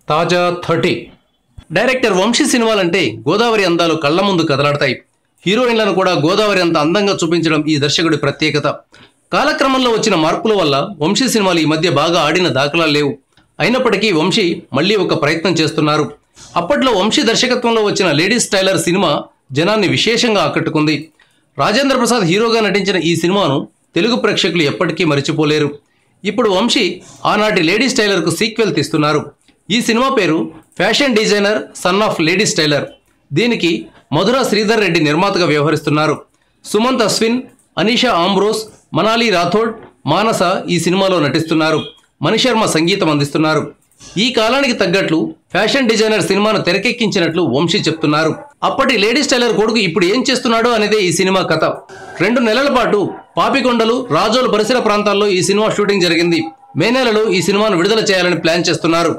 తాజా 30 డైరెక్టర్ వంశీ సినిమాలంటే గోదావరి అందాలు కళ్ళ ముందు కదలాడతాయి. హీరోయిన్లను కూడా గోదావరి అంత అందంగా చూపించడం ఈ దర్శకుడి ప్రత్యేకత. కాలక్రమంలో వచ్చిన మార్పుల వల్ల వంశీ సినిమాలు ఈ మధ్య బాగా ఆడిన దాఖలాలు లేవు. అయినప్పటికీ వంశీ మళ్ళీ ఒక ప్రయత్నం చేస్తున్నారు. అప్పట్లో వంశీ దర్శకత్వంలో వచ్చిన లేడీస్ టైలర్ సినిమా జనాన్ని విశేషంగా ఆకట్టుకుంది. రాజేంద్ర ప్రసాద్ హీరోగా నటించిన ఈ సినిమాను తెలుగు ప్రేక్షకులు ఎప్పటికీ మరిచిపోలేరు. ఇప్పుడు వంశీ ఆనాటి లేడీస్ టైలర్కు సీక్వెల్ తీస్తున్నారు. ఈ సినిమా పేరు fashion designer son of ladies tailor. దీనికి మధుర శ్రీధర్ రెడ్డి నిర్మాతగా వ్యవహరిస్తున్నారు. సుమంత్ అశ్విన్, అనీషా ఆంబ్రోస్, మనాలి రాథోడ్, మానస ఈ సినిమాలో నటిస్తున్నారు. మణిశర్మ సంగీతం అందిస్తున్నారు. ఈ కాలానికి తగ్గట్లు ఫ్యాషన్ డిజైనర్ సినిమాను తెరకెక్కించినట్లు వంశీ చెప్తున్నారు. అప్పటి లేడీస్ టైలర్ కొడుకు ఇప్పుడు ఏం చేస్తున్నాడో అనేదే ఈ సినిమా కథ. 2 నెలల పాటు పాపికొండలు, రాజోలు పరిసర ప్రాంతాల్లో ఈ సినిమా షూటింగ్ జరిగింది. మే నెలలో ఈ సినిమాను విడుదల చేయాలని ప్లాన్ చేస్తున్నారు.